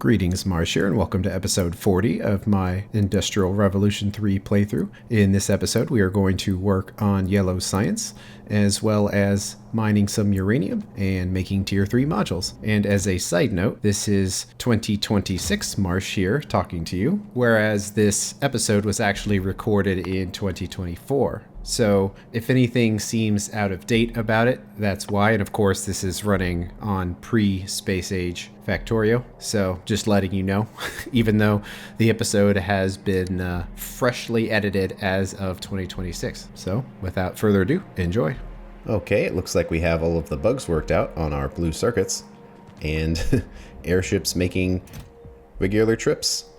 Greetings, Marsh here, and welcome to episode 40 of my Industrial Revolution 3 playthrough. In this episode, we are going to work on yellow science, as well as mining some uranium and making tier 3 modules. And as a side note, this is 2026 Marsh here talking to you, whereas this episode was actually recorded in 2024. So if anything seems out of date about it, that's why. And of course, this is running on pre-space age Factorio. So just letting you know, even though the episode has been freshly edited as of 2026. So without further ado, enjoy. Okay, it looks like we have all of the bugs worked out on our blue circuits and airships making regular trips.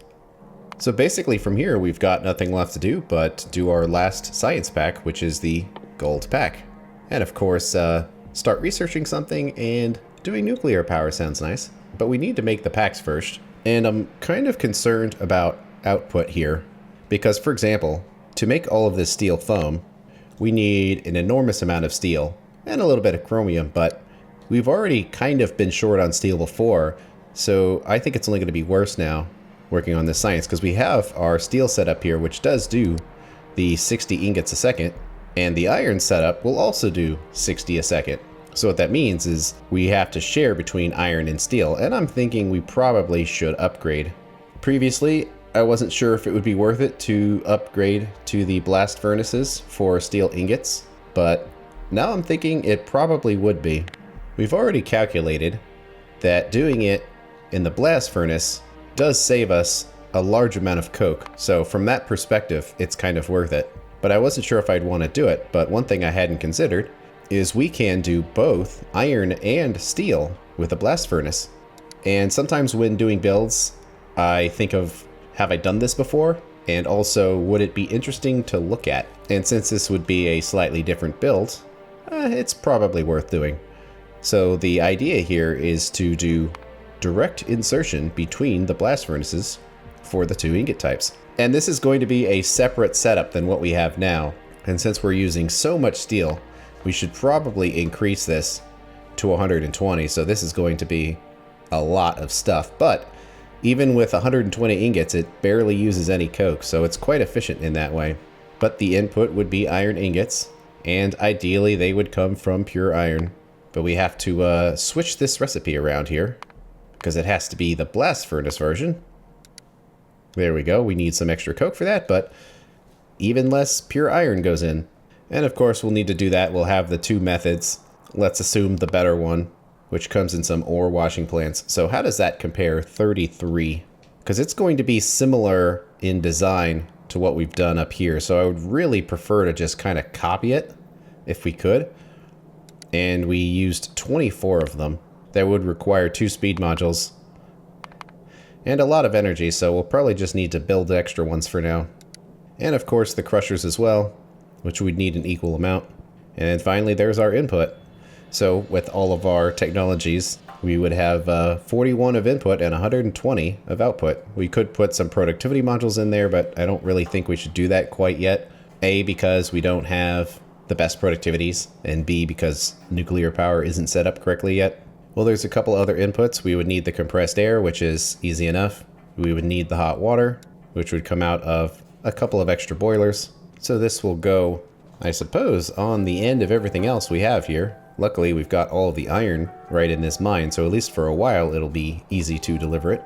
So basically from here, we've got nothing left to do but do our last science pack, which is the gold pack. And of course, start researching something, and doing nuclear power sounds nice. But we need to make the packs first. And I'm kind of concerned about output here. Because, for example, to make all of this steel foam, we need an enormous amount of steel and a little bit of chromium. But we've already kind of been short on steel before. So I think it's only going to be worse now working on this science, because we have our steel setup here, which does do the 60 ingots a second, and the iron setup will also do 60 a second. So what that means is we have to share between iron and steel, and I'm thinking we probably should upgrade. Previously, I wasn't sure if it would be worth it to upgrade to the blast furnaces for steel ingots, but now I'm thinking it probably would be. We've already calculated that doing it in the blast furnace does save us a large amount of coke, so from that perspective it's kind of worth it. But I wasn't sure if I'd want to do it. But one thing I hadn't considered is we can do both iron and steel with a blast furnace. And sometimes when doing builds, I think of, have I done this before? And also, would it be interesting to look at? And since this would be a slightly different build, it's probably worth doing. So the idea here is to do direct insertion between the blast furnaces for the two ingot types. And this is going to be a separate setup than what we have now. And since we're using so much steel, we should probably increase this to 120. So this is going to be a lot of stuff. But even with 120 ingots, it barely uses any coke. So it's quite efficient in that way. But the input would be iron ingots, and ideally they would come from pure iron. But we have to switch this recipe around here, because it has to be the blast furnace version. There we go. We need some extra coke for that, but even less pure iron goes in. And of course, we'll need to do that. We'll have the two methods. Let's assume the better one, which comes in some ore washing plants. So how does that compare? 33. Because it's going to be similar in design to what we've done up here. So I would really prefer to just kind of copy it if we could. And we used 24 of them. That would require 2 speed modules and a lot of energy, so we'll probably just need to build extra ones for now. And of course the crushers as well, which we'd need an equal amount. And then finally there's our input. So with all of our technologies, we would have 41 of input and 120 of output. We could put some productivity modules in there, but I don't really think we should do that quite yet. A, because we don't have the best productivities, and B, because nuclear power isn't set up correctly yet. Well, there's a couple other inputs. We would need the compressed air, which is easy enough. We would need the hot water, which would come out of a couple of extra boilers. So this will go, I suppose, on the end of everything else we have here. Luckily, we've got all of the iron right in this mine, so at least for a while, it'll be easy to deliver it.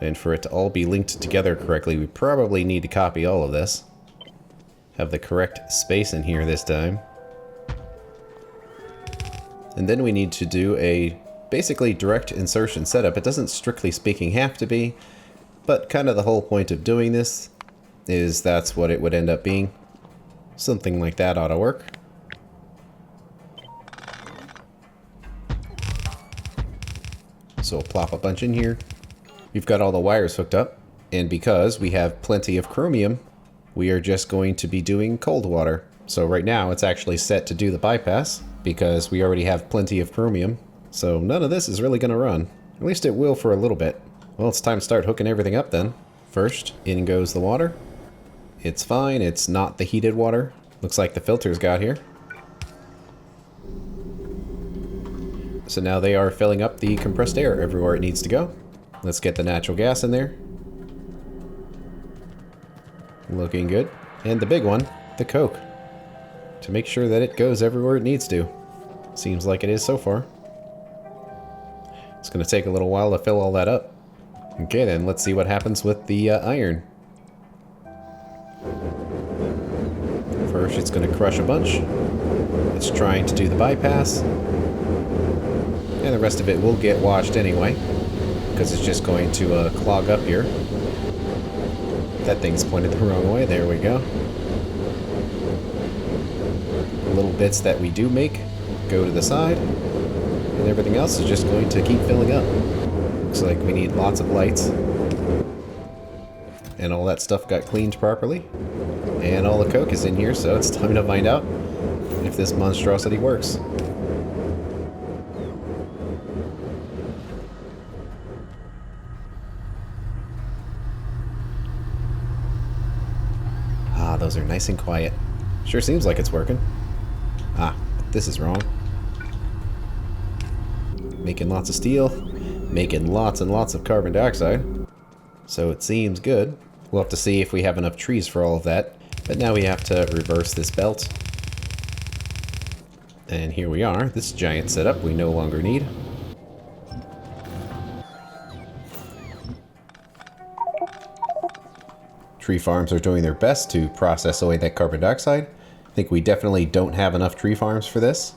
And for it to all be linked together correctly, we probably need to copy all of this. Have the correct space in here this time. And then we need to do a basically direct insertion setup. It doesn't strictly speaking have to be, but kind of the whole point of doing this is that's what it would end up being. Something like that ought to work. So we'll plop a bunch in here. We've got all the wires hooked up, and because we have plenty of chromium, we are just going to be doing cold water. So right now it's actually set to do the bypass because we already have plenty of chromium. So none of this is really going to run. At least it will for a little bit. Well, it's time to start hooking everything up then. First, in goes the water. It's fine. It's not the heated water. Looks like the filters got here. So now they are filling up the compressed air everywhere it needs to go. Let's get the natural gas in there. Looking good. And the big one, the coke. To make sure that it goes everywhere it needs to. Seems like it is so far. It's going to take a little while to fill all that up. Okay, then let's see what happens with the iron. First, it's going to crush a bunch. It's trying to do the bypass. And the rest of it will get washed anyway, because it's just going to clog up here. That thing's pointed the wrong way. There we go. The little bits that we do make go to the side, and everything else is just going to keep filling up. Looks like we need lots of lights. And all that stuff got cleaned properly. And all the coke is in here, so it's time to find out if this monstrosity works. Ah, those are nice and quiet. Sure seems like it's working. Ah, but this is wrong. Making lots of steel, making lots and lots of carbon dioxide. So it seems good. We'll have to see if we have enough trees for all of that. But now we have to reverse this belt. And here we are. This giant setup we no longer need. Tree farms are doing their best to process away that carbon dioxide. I think we definitely don't have enough tree farms for this.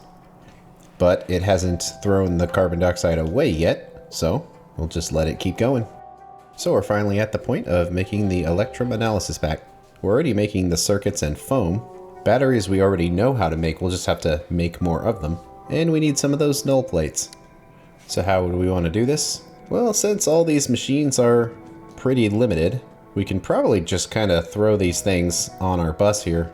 But it hasn't thrown the carbon dioxide away yet, so we'll just let it keep going. So we're finally at the point of making the electrum analysis pack. We're already making the circuits and foam. Batteries we already know how to make, we'll just have to make more of them. And we need some of those null plates. So how do we want to do this? Well, since all these machines are pretty limited, we can probably just kind of throw these things on our bus here.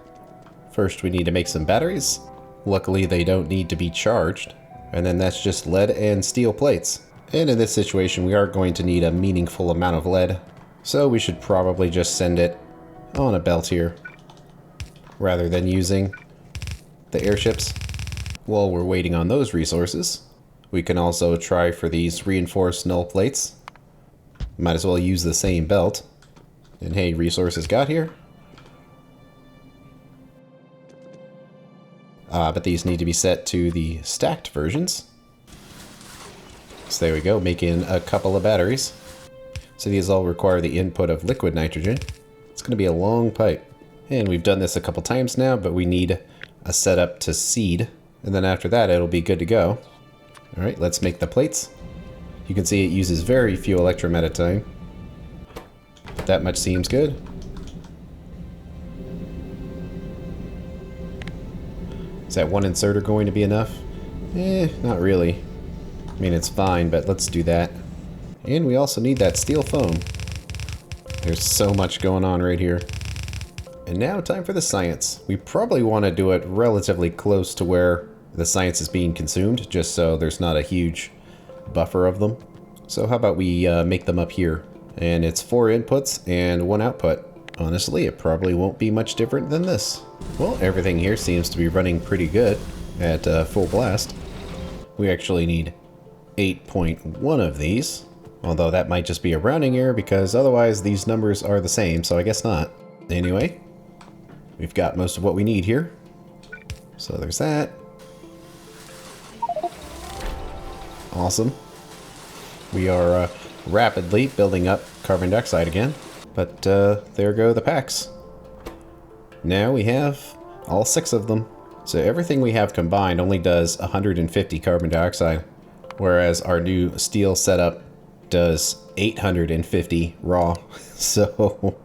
First we need to make some batteries. Luckily they don't need to be charged. And then that's just lead and steel plates. And in this situation we are going to need a meaningful amount of lead. So we should probably just send it on a belt here, rather than using the airships. While we're waiting on those resources, we can also try for these reinforced null plates. Might as well use the same belt. And hey, resources got here. But these need to be set to the stacked versions. So there we go, making a couple of batteries. So these all require the input of liquid nitrogen. It's going to be a long pipe. And we've done this a couple times now, but we need a setup to seed. And then after that, it'll be good to go. All right, let's make the plates. You can see it uses very few electrum at a time. That much seems good. Is that one inserter going to be enough? Not really. I mean, it's fine, but let's do that. And we also need that steel foam. There's so much going on right here. And now time for the science. We probably want to do it relatively close to where the science is being consumed, just so there's not a huge buffer of them. So how about we make them up here? And it's 4 inputs and 1 output. Honestly, it probably won't be much different than this. Well, everything here seems to be running pretty good at full blast. We actually need 8.1 of these. Although that might just be a rounding error because otherwise these numbers are the same, so I guess not. Anyway, we've got most of what we need here. So there's that. Awesome. We are rapidly building up carbon dioxide again. But there go the packs. Now we have all 6 of them. So everything we have combined only does 150 carbon dioxide, whereas our new steel setup does 850 raw. So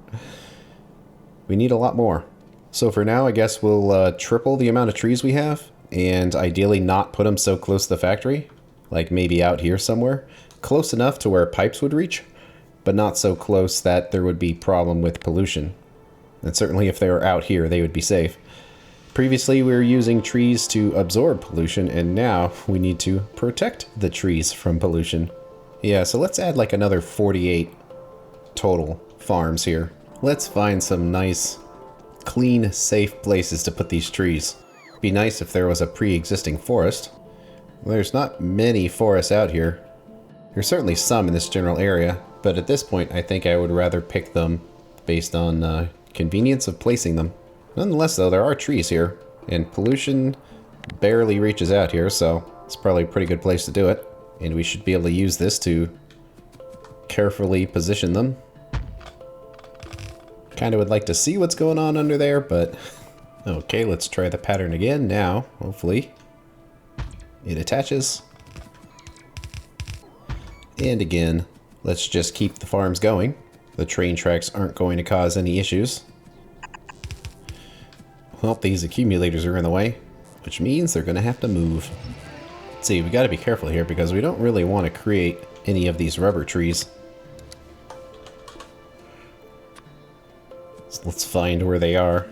we need a lot more. So for now, I guess we'll triple the amount of trees we have, and ideally not put them so close to the factory, like maybe out here somewhere, close enough to where pipes would reach, but not so close that there would be problem with pollution. And certainly if they were out here, they would be safe. Previously, we were using trees to absorb pollution, and now we need to protect the trees from pollution. Yeah, so let's add like another 48 total farms here. Let's find some nice, clean, safe places to put these trees. It'd be nice if there was a pre-existing forest. Well, there's not many forests out here. There's certainly some in this general area, but at this point I think I would rather pick them based on convenience of placing them. Nonetheless though, there are trees here, and pollution barely reaches out here, so it's probably a pretty good place to do it. And we should be able to use this to carefully position them. Kind of would like to see what's going on under there, but okay, let's try the pattern again now. Hopefully it attaches. And again, let's just keep the farms going. The train tracks aren't going to cause any issues. Well, these accumulators are in the way, which means they're going to have to move. Let's see, we got to be careful here because we don't really want to create any of these rubber trees. So let's find where they are.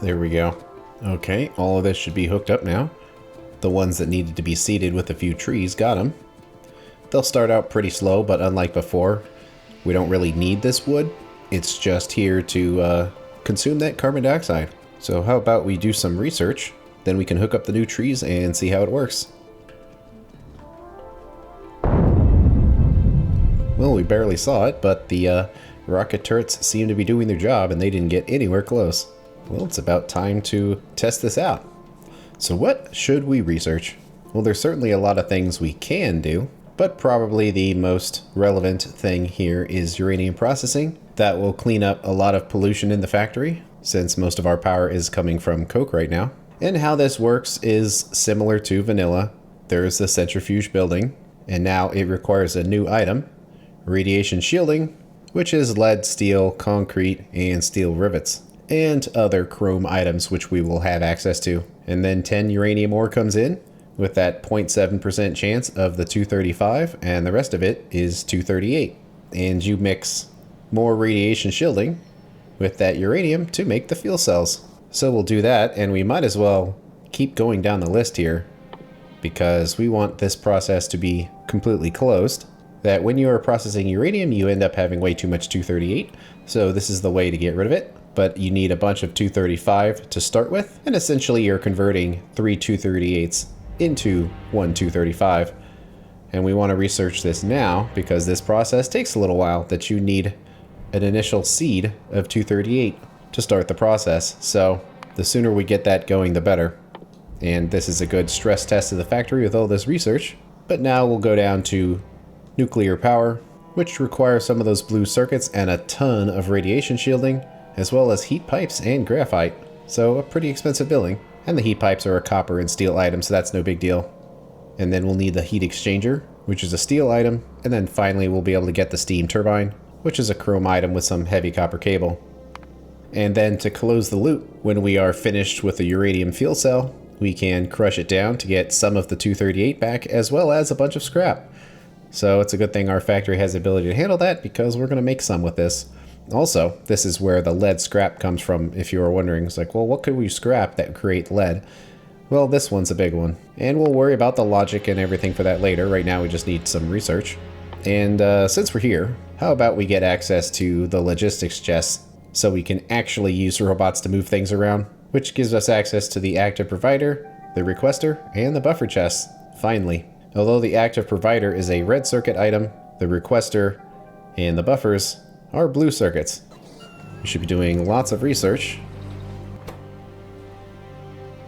There we go. Okay, all of this should be hooked up now. The ones that needed to be seeded with a few trees got them. They'll start out pretty slow, but unlike before, we don't really need this wood. It's just here to consume that carbon dioxide. So how about we do some research, then we can hook up the new trees and see how it works. Well, we barely saw it, but the rocket turrets seem to be doing their job and they didn't get anywhere close. Well, it's about time to test this out. So what should we research? Well, there's certainly a lot of things we can do, but probably the most relevant thing here is uranium processing. That will clean up a lot of pollution in the factory, since most of our power is coming from coke right now. And how this works is similar to vanilla. There's the centrifuge building, and now it requires a new item, radiation shielding, which is lead, steel, concrete, and steel rivets, and other chrome items which we will have access to. And then 10 uranium ore comes in, with that 0.7% chance of the 235, and the rest of it is 238. And you mix more radiation shielding with that uranium to make the fuel cells. So we'll do that, and we might as well keep going down the list here, because we want this process to be completely closed. That when you are processing uranium, you end up having way too much 238, so this is the way to get rid of it. But you need a bunch of 235 to start with, and essentially you're converting 3 238s into 1 235. And we want to research this now because this process takes a little while, that you need an initial seed of 238 to start the process. So the sooner we get that going, the better. And this is a good stress test of the factory with all this research. But now we'll go down to nuclear power, which requires some of those blue circuits and a ton of radiation shielding, as well as heat pipes and graphite. So a pretty expensive building. And the heat pipes are a copper and steel item, so that's no big deal. And then we'll need the heat exchanger, which is a steel item. And then finally we'll be able to get the steam turbine, which is a chrome item with some heavy copper cable. And then to close the loop, when we are finished with the uranium fuel cell, we can crush it down to get some of the 238 back, as well as a bunch of scrap. So it's a good thing our factory has the ability to handle that, because we're going to make some with this. Also, this is where the lead scrap comes from, if you were wondering. It's like, well, what could we scrap that would create lead? Well, this one's a big one. And we'll worry about the logic and everything for that later. Right now we just need some research. And since we're here, how about we get access to the logistics chest so we can actually use robots to move things around, which gives us access to the active provider, the requester, and the buffer chest, finally. Although the active provider is a red circuit item, the requester and the buffers are blue circuits. We should be doing lots of research,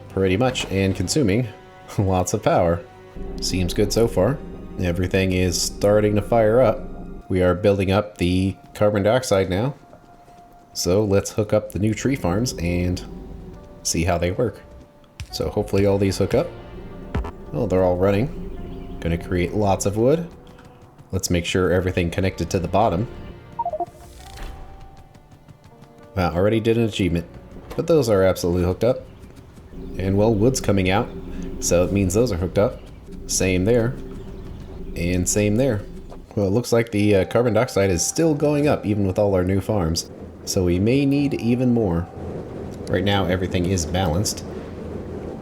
pretty much, and consuming lots of power. Seems good so far. Everything is starting to fire up. We are building up the carbon dioxide now. So let's hook up the new tree farms and see how they work. So hopefully all these hook up. Oh, they're all running. Gonna create lots of wood. Let's make sure everything connected to the bottom. Wow, already did an achievement. But those are absolutely hooked up. And well, wood's coming out, so it means those are hooked up. Same there. And same there. Well, it looks like the carbon dioxide is still going up even with all our new farms. So we may need even more. Right now everything is balanced.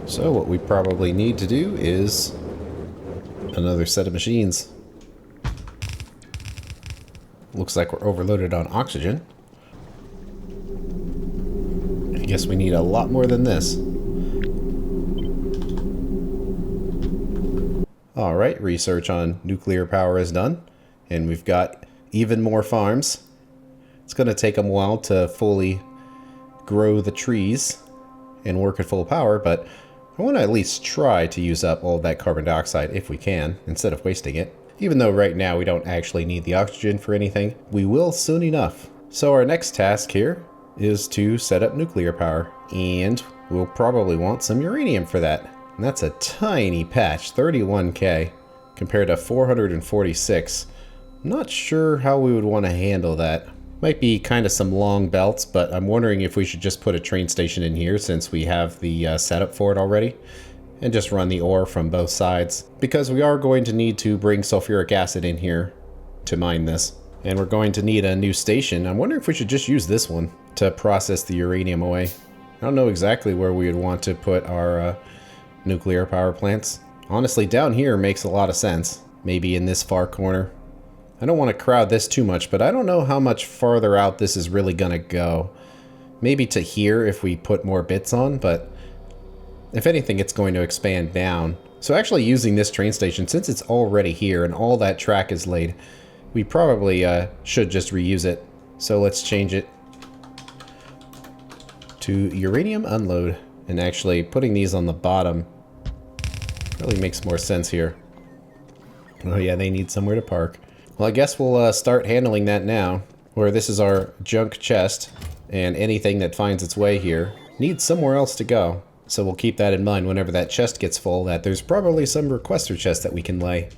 So what we probably need to do is another set of machines. Looks like we're overloaded on oxygen. I guess we need a lot more than this. Alright, research on nuclear power is done. And we've got even more farms. It's going to take them a while to fully grow the trees and work at full power, but I want to at least try to use up all of that carbon dioxide if we can, instead of wasting it. Even though right now we don't actually need the oxygen for anything, we will soon enough. So our next task here is to set up nuclear power, and we'll probably want some uranium for that. And that's a tiny patch, 31k, compared to 446. I'm not sure how we would want to handle that. Might be kind of some long belts, but I'm wondering if we should just put a train station in here since we have the setup for it already, and just run the ore from both sides, because we are going to need to bring sulfuric acid in here to mine this. And we're going to need a new station. I'm wondering if we should just use this one to process the uranium away. I don't know exactly where we would want to put our nuclear power plants. Honestly, down here makes a lot of sense. Maybe in this far corner. I don't want to crowd this too much, but I don't know how much farther out this is really going to go. Maybe to here if we put more bits on, but if anything, it's going to expand down. So actually using this train station, since it's already here and all that track is laid, we probably should just reuse it. So let's change it to uranium unload. And actually putting these on the bottom really makes more sense here. Oh yeah, they need somewhere to park. Well, I guess we'll start handling that now, where this is our junk chest, and anything that finds its way here needs somewhere else to go. So we'll keep that in mind whenever that chest gets full, that there's probably some requester chests that we can lay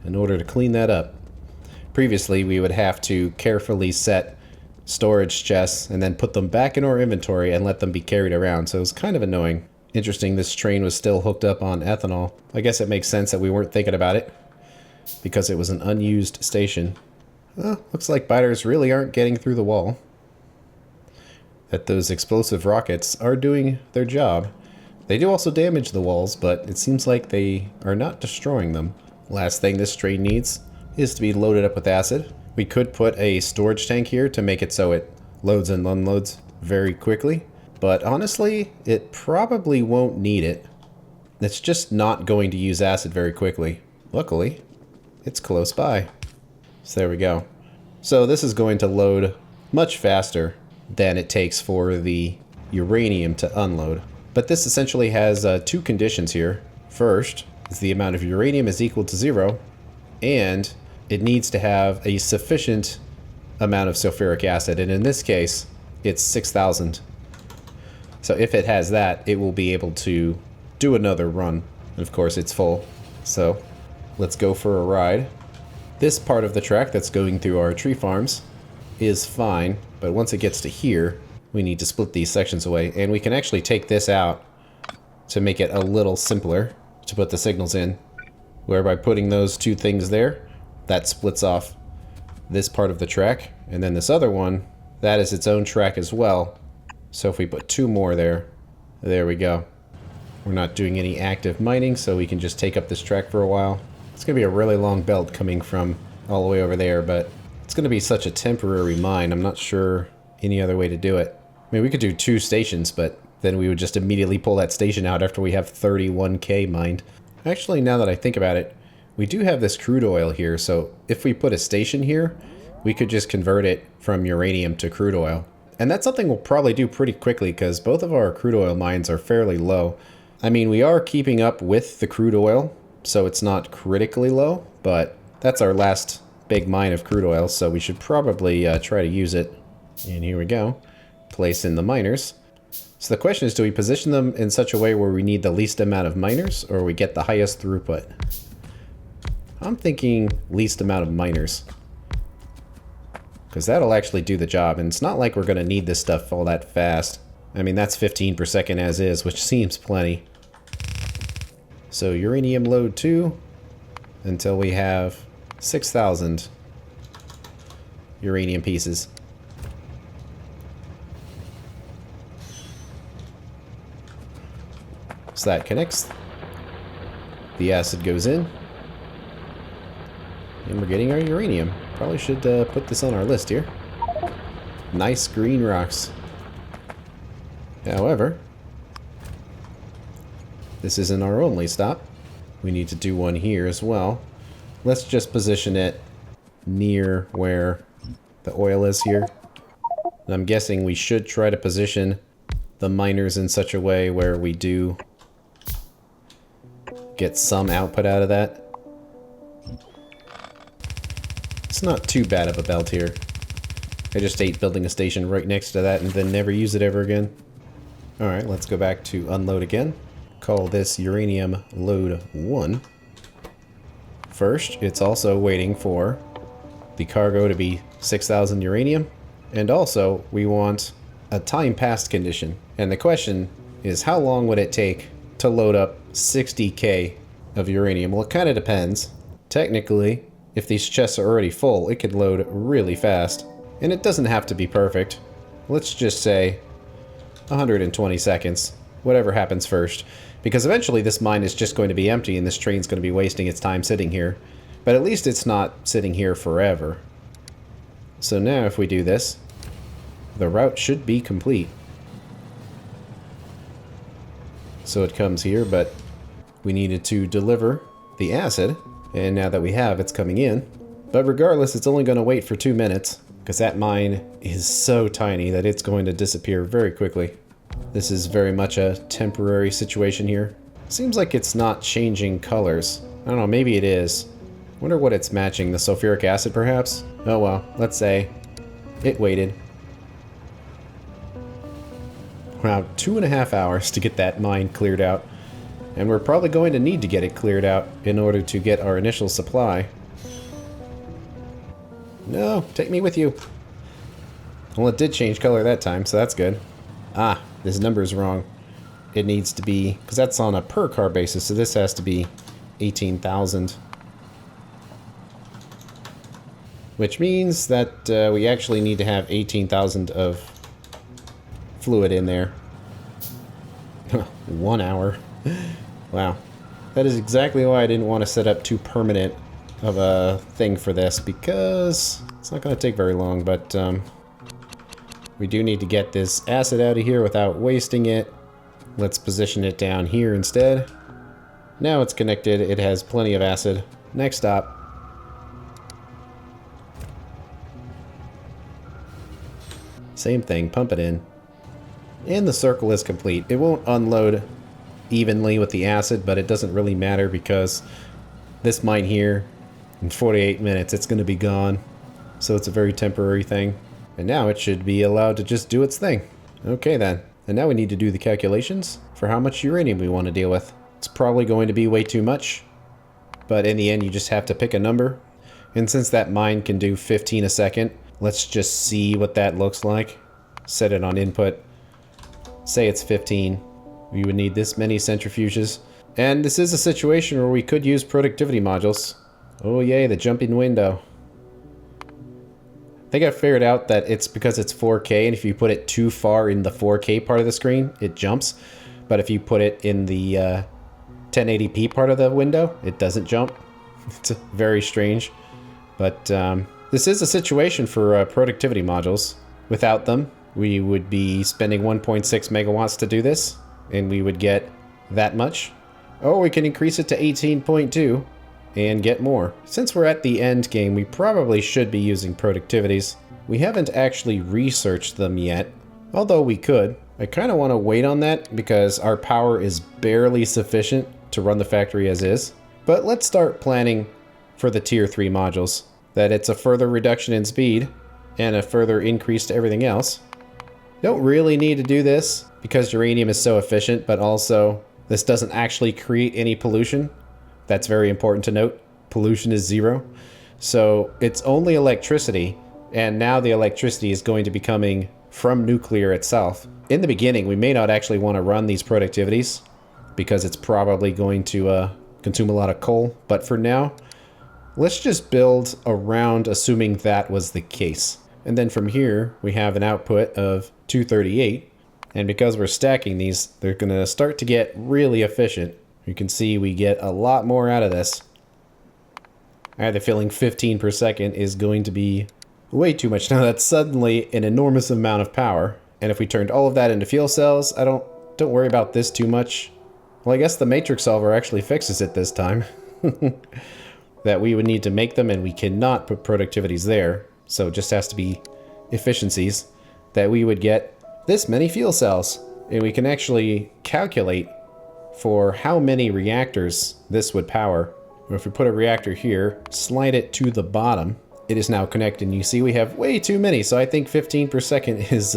in order to clean that up. Previously, we would have to carefully set storage chests and then put them back in our inventory and let them be carried around, so it was kind of annoying. Interesting, this train was still hooked up on ethanol. I guess it makes sense that we weren't thinking about it, because it was an unused station. Well, looks like biters really aren't getting through the wall. That those explosive rockets are doing their job. They do also damage the walls, but it seems like they are not destroying them. Last thing this train needs is to be loaded up with acid. We could put a storage tank here to make it so it loads and unloads very quickly, but honestly, it probably won't need it. It's just not going to use acid very quickly. Luckily, it's close by. So there we go. So this is going to load much faster than it takes for the uranium to unload. But this essentially has two conditions here. First is the amount of uranium is equal to 0, and it needs to have a sufficient amount of sulfuric acid, and in this case, it's 6,000. So if it has that, it will be able to do another run. And of course, it's full. So let's go for a ride. This part of the track that's going through our tree farms is fine, but once it gets to here, we need to split these sections away, and we can actually take this out to make it a little simpler to put the signals in, where by putting those two things there, that splits off this part of the track, and then this other one, that is its own track as well. So if we put two more there, there we go. We're not doing any active mining, so we can just take up this track for a while. It's going to be a really long belt coming from all the way over there, but it's going to be such a temporary mine, I'm not sure any other way to do it. I mean, we could do 2 stations, but then we would just immediately pull that station out after we have 31k mined. Actually, now that I think about it, we do have this crude oil here, so if we put a station here, we could just convert it from uranium to crude oil. And that's something we'll probably do pretty quickly, because both of our crude oil mines are fairly low. I mean, we are keeping up with the crude oil, so it's not critically low, but that's our last big mine of crude oil, so we should probably try to use it. And here we go. Place in the miners. So the question is, do we position them in such a way where we need the least amount of miners, or we get the highest throughput? I'm thinking least amount of miners, because that'll actually do the job, and it's not like we're going to need this stuff all that fast. I mean, that's 15 per second as is, which seems plenty. So uranium load 2 until we have 6,000 uranium pieces. So that connects. The acid goes in. And we're getting our uranium. Probably should put this on our list here. Nice green rocks. However, this isn't our only stop. We need to do one here as well. Let's just position it near where the oil is here. And I'm guessing we should try to position the miners in such a way where we do get some output out of that. It's not too bad of a belt here. I just hate building a station right next to that and then never use it ever again. Alright, let's go back to unload again. Call this uranium load 1. First, it's also waiting for the cargo to be 6,000 uranium. And also, we want a time passed condition. And the question is, how long would it take to load up 60k of uranium? Well, it kind of depends. Technically, if these chests are already full, it could load really fast. And it doesn't have to be perfect. Let's just say 120 seconds. Whatever happens first. Because eventually this mine is just going to be empty and this train's going to be wasting its time sitting here. But at least it's not sitting here forever. So now if we do this, the route should be complete. So it comes here, but we needed to deliver the acid. And now that we have, it's coming in. But regardless, it's only going to wait for 2 minutes, because that mine is so tiny that it's going to disappear very quickly. This is very much a temporary situation here. Seems like it's not changing colors. I don't know, maybe it is. Wonder what it's matching, the sulfuric acid perhaps? Oh well, let's say it waited. Wow, 2.5 hours to get that mine cleared out. And we're probably going to need to get it cleared out in order to get our initial supply. No, take me with you. Well, it did change color that time, so that's good. Ah, this number's wrong. It needs to be, because that's on a per car basis, so this has to be 18,000. Which means that we actually need to have 18,000 of fluid in there. 1 hour. Wow. That is exactly why I didn't want to set up too permanent of a thing for this, because it's not going to take very long, but we do need to get this acid out of here without wasting it. Let's position it down here instead. Now it's connected, it has plenty of acid. Next stop. Same thing, pump it in. And the circle is complete. It won't unload evenly with the acid, but it doesn't really matter because this mine here, in 48 minutes, it's going to be gone. So it's a very temporary thing. And now it should be allowed to just do its thing. Okay then. And now we need to do the calculations for how much uranium we want to deal with. It's probably going to be way too much, but in the end you just have to pick a number. And since that mine can do 15 a second, let's just see what that looks like. Set it on input. Say it's 15. We would need this many centrifuges. And this is a situation where we could use productivity modules. Oh yay, the jumping window. I think I figured out that it's because it's 4K, and if you put it too far in the 4K part of the screen, it jumps. But if you put it in the 1080p part of the window, it doesn't jump. It's very strange. But this is a situation for productivity modules. Without them, we would be spending 1.6 megawatts to do this, and we would get that much. Or we can increase it to 18.2 and get more. Since we're at the end game, we probably should be using productivities. We haven't actually researched them yet, although we could. I kind of want to wait on that because our power is barely sufficient to run the factory as is. But let's start planning for the tier 3 modules. That it's a further reduction in speed and a further increase to everything else. Don't really need to do this because uranium is so efficient, but also this doesn't actually create any pollution. That's very important to note. Pollution is 0. So it's only electricity, and now the electricity is going to be coming from nuclear itself. In the beginning, we may not actually want to run these productivities because it's probably going to consume a lot of coal. But for now, let's just build around assuming that was the case. And then from here, we have an output of 238. And because we're stacking these, they're going to start to get really efficient. You can see we get a lot more out of this. I have the feeling 15 per second is going to be way too much. Now that's suddenly an enormous amount of power. And if we turned all of that into fuel cells, don't worry about this too much. Well, I guess the matrix solver actually fixes it this time. That we would need to make them, and we cannot put productivities there. So it just has to be efficiencies. That we would get this many fuel cells. And we can actually calculate for how many reactors this would power. If we put a reactor here, slide it to the bottom, it is now connected. And you see we have way too many, so I think 15 per second is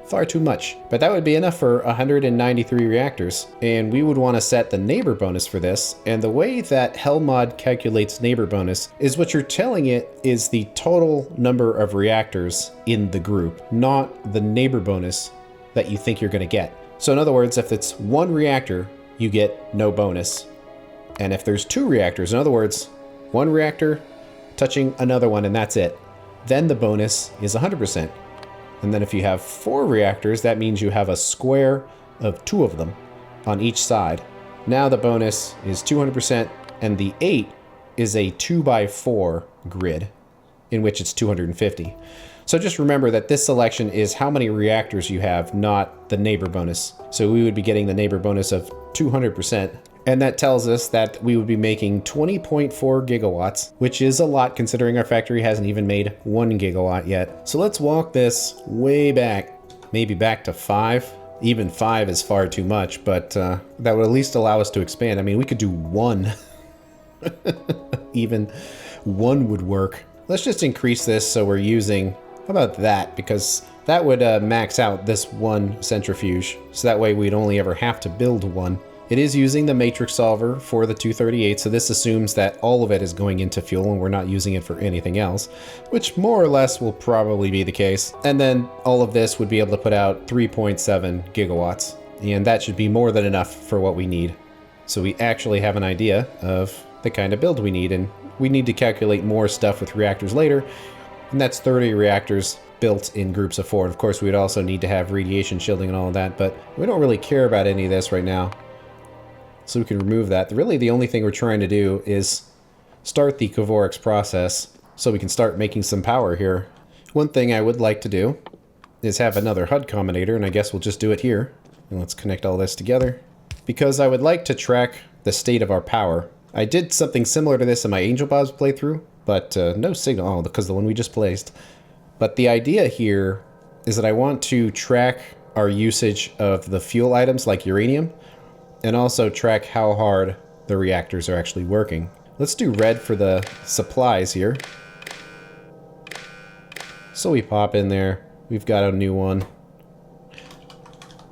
far too much. But that would be enough for 193 reactors. And we would want to set the neighbor bonus for this. And the way that HellMod calculates neighbor bonus is what you're telling it is the total number of reactors in the group, not the neighbor bonus that you think you're going to get. So in other words, if it's one reactor, you get no bonus. And if there's two reactors, in other words, one reactor touching another one and that's it, then the bonus is 100%. And then if you have 4 reactors, that means you have a square of 2 of them on each side. Now the bonus is 200%, and the 8 is a 2x4 grid, in which it's 250. So just remember that this selection is how many reactors you have, not the neighbor bonus. So we would be getting the neighbor bonus of 200%. And that tells us that we would be making 20.4 gigawatts, which is a lot considering our factory hasn't even made 1 gigawatt yet. So let's walk this way back, maybe back to 5. Even 5 is far too much, but that would at least allow us to expand. I mean, we could do 1. Even 1 would work. Let's just increase this so we're using, how about that? Because that would max out this 1 centrifuge. So that way we'd only ever have to build 1. It is using the matrix solver for the 238, so this assumes that all of it is going into fuel and we're not using it for anything else, which more or less will probably be the case. And then all of this would be able to put out 3.7 gigawatts, and that should be more than enough for what we need. So we actually have an idea of the kind of build we need, and we need to calculate more stuff with reactors later, and that's 30 reactors built in groups of 4. And of course, we'd also need to have radiation shielding and all of that, but we don't really care about any of this right now. So we can remove that. Really, the only thing we're trying to do is start the Kvorix process so we can start making some power here. One thing I would like to do is have another HUD combinator, and I guess we'll just do it here. And let's connect all this together. Because I would like to track the state of our power. I did something similar to this in my Angel Bob's playthrough, but no signal. Oh, because the one we just placed. But the idea here is that I want to track our usage of the fuel items like uranium, and also track how hard the reactors are actually working. Let's do red for the supplies here. So we pop in there. We've got a new one.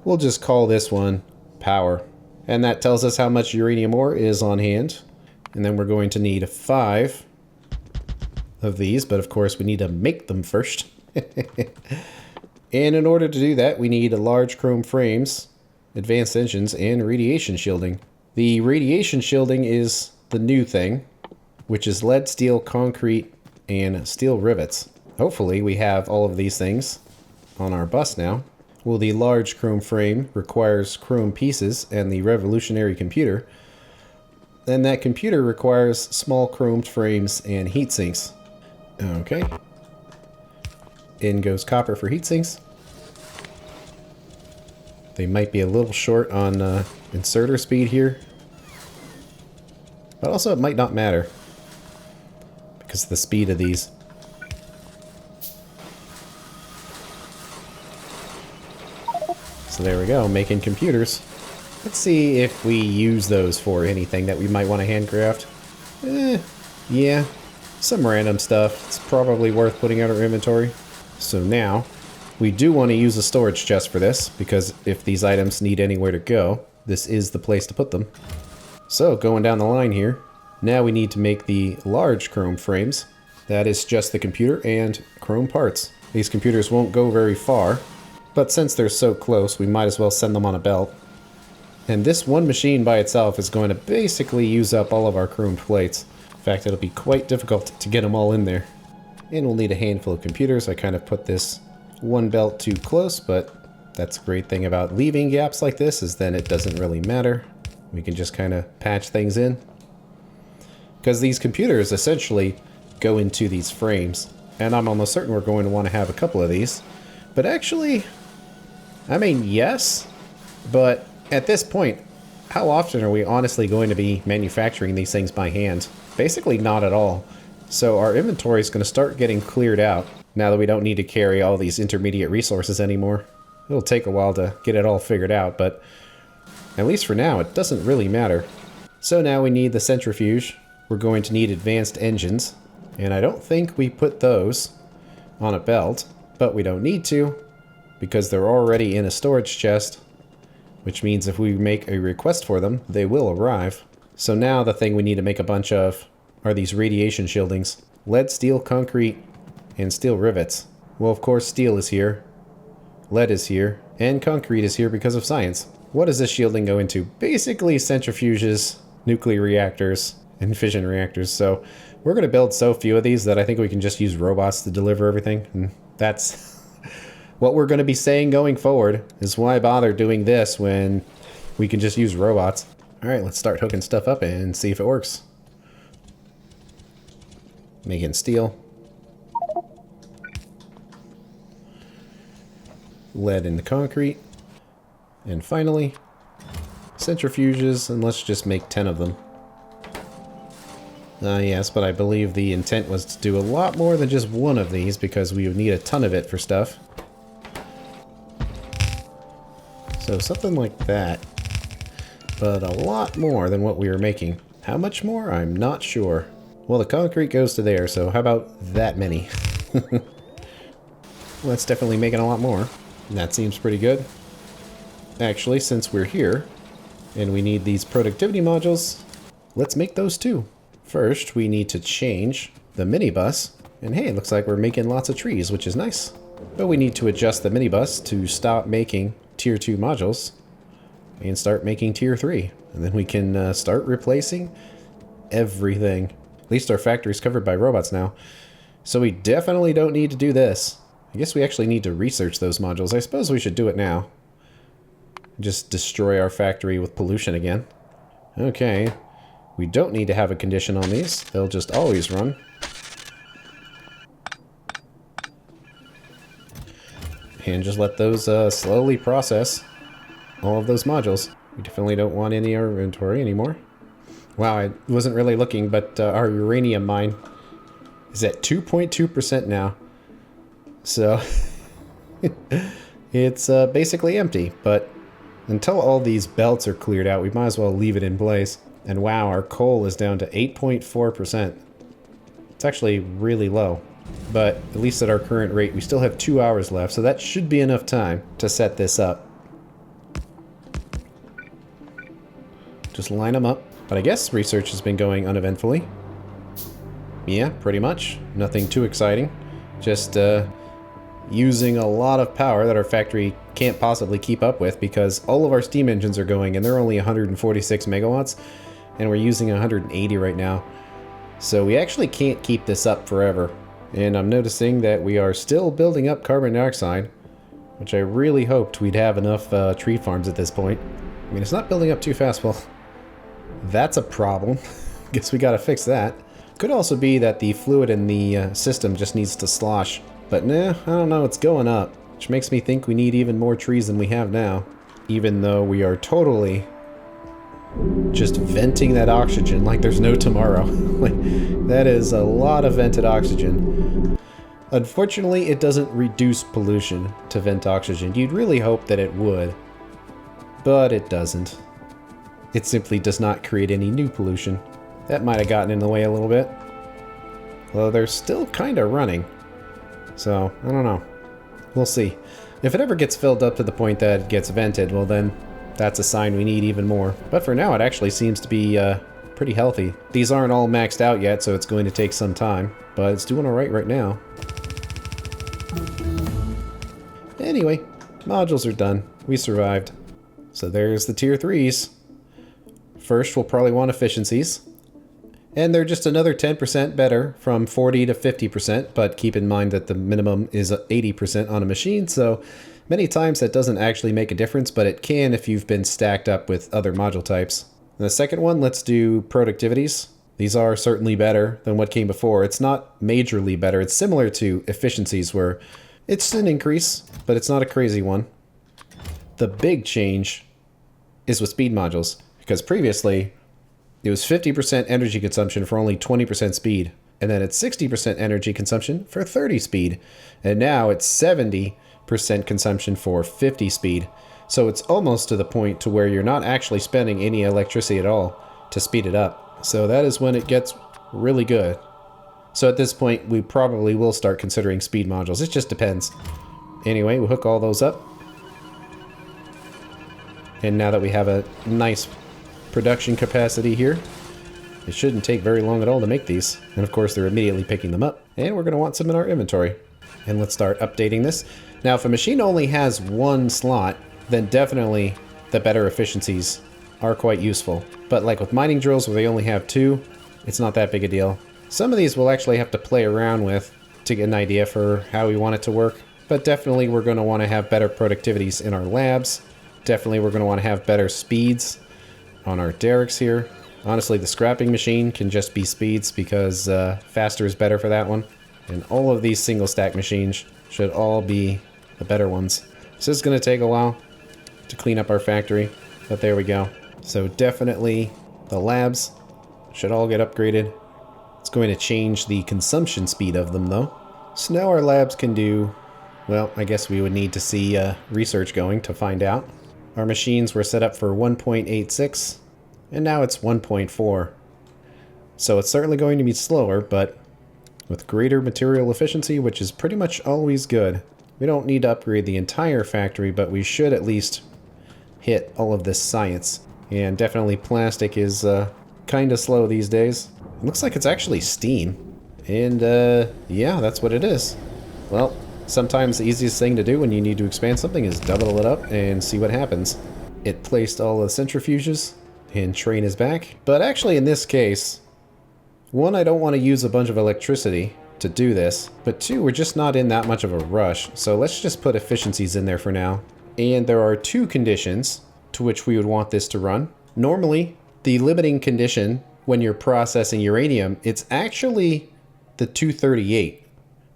We'll just call this one power. And that tells us how much uranium ore is on hand. And then we're going to need 5 of these, but of course we need to make them first. And in order to do that, we need large chrome frames, advanced engines, and radiation shielding. The radiation shielding is the new thing, which is lead, steel, concrete, and steel rivets. Hopefully we have all of these things on our bus now. Well, the large chrome frame requires chrome pieces and the revolutionary computer. Then that computer requires small chromed frames and heat sinks. Okay. In goes copper for heat sinks. They might be a little short on inserter speed here. But also it might not matter because of the speed of these. So there we go, making computers. Let's see if we use those for anything that we might want to handcraft. Yeah, some random stuff. It's probably worth putting out our inventory. So now, we do want to use a storage chest for this, because if these items need anywhere to go, this is the place to put them. So, going down the line here, now we need to make the large chrome frames. That is just the computer and chrome parts. These computers won't go very far, but since they're so close, we might as well send them on a belt. And this one machine by itself is going to basically use up all of our chromed plates. In fact, it'll be quite difficult to get them all in there. And we'll need a handful of computers. I kind of put this one belt too close, but that's a great thing about leaving gaps like this, is then it doesn't really matter. We can just kind of patch things in. Because these computers essentially go into these frames. And I'm almost certain we're going to want to have a couple of these. But actually, I mean, yes, but at this point, how often are we honestly going to be manufacturing these things by hand? Basically not at all. So our inventory is going to start getting cleared out now that we don't need to carry all these intermediate resources anymore. It'll take a while to get it all figured out, but at least for now, it doesn't really matter. So now we need the centrifuge. We're going to need advanced engines, and I don't think we put those on a belt, but we don't need to because they're already in a storage chest, which means if we make a request for them, they will arrive. So now the thing we need to make a bunch of are these radiation shieldings. Lead, steel, concrete, and steel rivets. Well, of course, steel is here. Lead is here. And concrete is here because of science. What does this shielding go into? Basically centrifuges, nuclear reactors, and fission reactors. So we're going to build so few of these that I think we can just use robots to deliver everything. And that's what we're going to be saying going forward, is why bother doing this when we can just use robots. All right, let's start hooking stuff up and see if it works. Making steel. Lead in the concrete. And finally, centrifuges, and let's just make 10 of them. Yes, but I believe the intent was to do a lot more than just one of these because we would need a ton of it for stuff. So something like that, but a lot more than what we were making. How much more? I'm not sure. Well, the concrete goes to there, so how about that many? Well, that's definitely making a lot more. That seems pretty good. Actually, since we're here, and we need these productivity modules, let's make those too. First, we need to change the minibus, and hey, it looks like we're making lots of trees, which is nice. But we need to adjust the minibus to stop making tier 2 modules and start making tier 3. And then we can start replacing everything. At least our factory's covered by robots now. So we definitely don't need to do this. I guess we actually need to research those modules. I suppose we should do it now. Just destroy our factory with pollution again. Okay. We don't need to have a condition on these. They'll just always run. And just let those slowly process all of those modules. We definitely don't want any in our inventory anymore. Wow, I wasn't really looking, but our uranium mine is at 2.2% now. So it's basically empty, but until all these belts are cleared out, we might as well leave it in place. And wow, our coal is down to 8.4%. It's actually really low, but at least at our current rate, we still have 2 hours left, so that should be enough time to set this up. Just line them up. But I guess research has been going uneventfully. Yeah, pretty much. Nothing too exciting. Just using a lot of power that our factory can't possibly keep up with because all of our steam engines are going and they're only 146 megawatts and we're using 180 right now. So we actually can't keep this up forever. And I'm noticing that we are still building up carbon dioxide, which I really hoped we'd have enough tree farms at this point. I mean, it's not building up too fast. Well, that's a problem. Guess we gotta fix that. Could also be that the fluid in the system just needs to slosh. But nah, I don't know, it's going up. Which makes me think we need even more trees than we have now. Even though we are totally just venting that oxygen like there's no tomorrow. Like, that is a lot of vented oxygen. Unfortunately, it doesn't reduce pollution to vent oxygen. You'd really hope that it would. But it doesn't. It simply does not create any new pollution. That might have gotten in the way a little bit. Although they're still kind of running. So, I don't know. We'll see. If it ever gets filled up to the point that it gets vented, well then, that's a sign we need even more. But for now, it actually seems to be pretty healthy. These aren't all maxed out yet, so it's going to take some time. But it's doing alright right now. Anyway, modules are done. We survived. So there's the tier 3s. First, we'll probably want efficiencies. And they're just another 10% better from 40 to 50%, but keep in mind that the minimum is 80% on a machine, so many times that doesn't actually make a difference, but it can if you've been stacked up with other module types. And the second one, let's do productivities. These are certainly better than what came before. It's not majorly better. It's similar to efficiencies where it's an increase, but it's not a crazy one. The big change is with speed modules. Because previously, it was 50% energy consumption for only 20% speed. And then it's 60% energy consumption for 30 speed. And now it's 70% consumption for 50 speed. So it's almost to the point to where you're not actually spending any electricity at all to speed it up. So that is when it gets really good. So at this point, we probably will start considering speed modules. It just depends. Anyway, we'll hook all those up. And now that we have a nice production capacity here, it shouldn't take very long at all to make these. And of course, they're immediately picking them up. And we're going to want some in our inventory. And let's start updating this. Now, if a machine only has one slot, then definitely the better efficiencies are quite useful. But like with mining drills where they only have two, it's not that big a deal. Some of these we'll actually have to play around with to get an idea for how we want it to work. But definitely we're going to want to have better productivities in our labs. Definitely we're going to want to have better speeds on our derricks here. Honestly, the scrapping machine can just be speeds because faster is better for that one. And all of these single stack machines should all be the better ones. This is going to take a while to clean up our factory, but there we go. So definitely the labs should all get upgraded. It's going to change the consumption speed of them though. So now our labs can do, well, I guess we would need to see research going to find out. Our machines were set up for 1.86 and now it's 1.4. So it's certainly going to be slower, but with greater material efficiency, which is pretty much always good. We don't need to upgrade the entire factory, but we should at least hit all of this science. And definitely plastic is kind of slow these days. It looks like it's actually steam. And yeah, that's what it is. Well, sometimes the easiest thing to do when you need to expand something is double it up and see what happens. It placed all the centrifuges and train is back. But actually in this case, one, I don't want to use a bunch of electricity to do this, but two, we're just not in that much of a rush. So let's just put efficiencies in there for now. And there are two conditions to which we would want this to run. Normally, the limiting condition when you're processing uranium, it's actually the 238,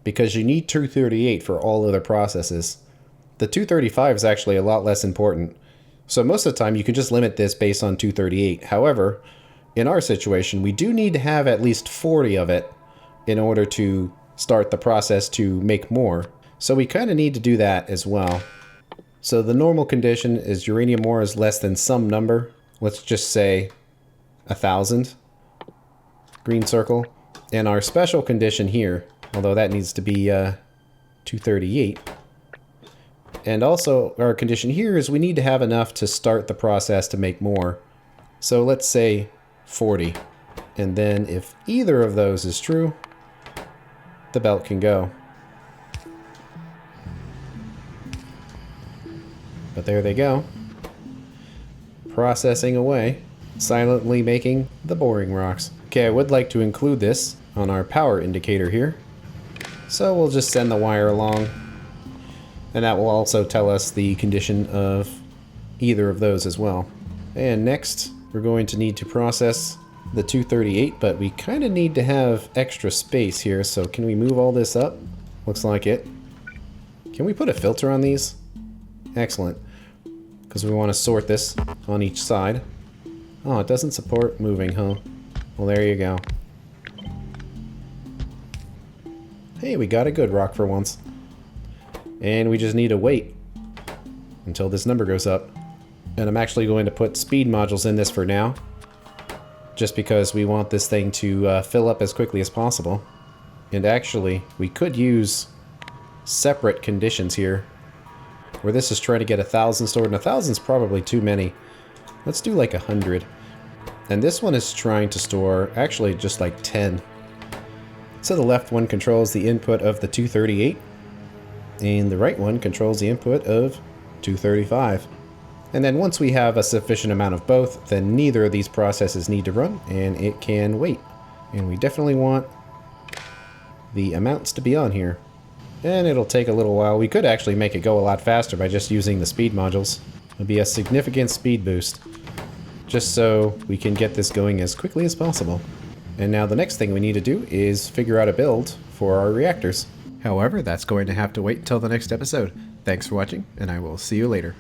because you need 238 for all other processes. The 235 is actually a lot less important. So most of the time you can just limit this based on 238. However, in our situation, we do need to have at least 40 of it in order to start the process to make more. So we kind of need to do that as well. So the normal condition is uranium ore is less than some number. Let's just say 1,000. Green circle. And our special condition here, although that needs to be 238. And also our condition here is we need to have enough to start the process to make more. So let's say 40. And then if either of those is true, the belt can go. But there they go. Processing away, silently making the boring rocks. Okay, I would like to include this on our power indicator here. So we'll just send the wire along. And that will also tell us the condition of either of those as well. And next, we're going to need to process the 238, but we kind of need to have extra space here. So can we move all this up? Looks like it. Can we put a filter on these? Excellent. Because we want to sort this on each side. Oh, it doesn't support moving, huh? Well, there you go. Hey, we got a good rock for once. And we just need to wait until this number goes up. And I'm actually going to put speed modules in this for now, just because we want this thing to fill up as quickly as possible. And actually, we could use separate conditions here, where this is trying to get 1,000 stored, and 1,000 is probably too many. Let's do like 100. And this one is trying to store actually just like 10. So the left one controls the input of the 238, and the right one controls the input of 235. And then once we have a sufficient amount of both, then neither of these processes need to run, and it can wait. And we definitely want the amounts to be on here. And it'll take a little while. We could actually make it go a lot faster by just using the speed modules. It'll be a significant speed boost, just so we can get this going as quickly as possible. And now the next thing we need to do is figure out a build for our reactors. However, that's going to have to wait until the next episode. Thanks for watching, and I will see you later.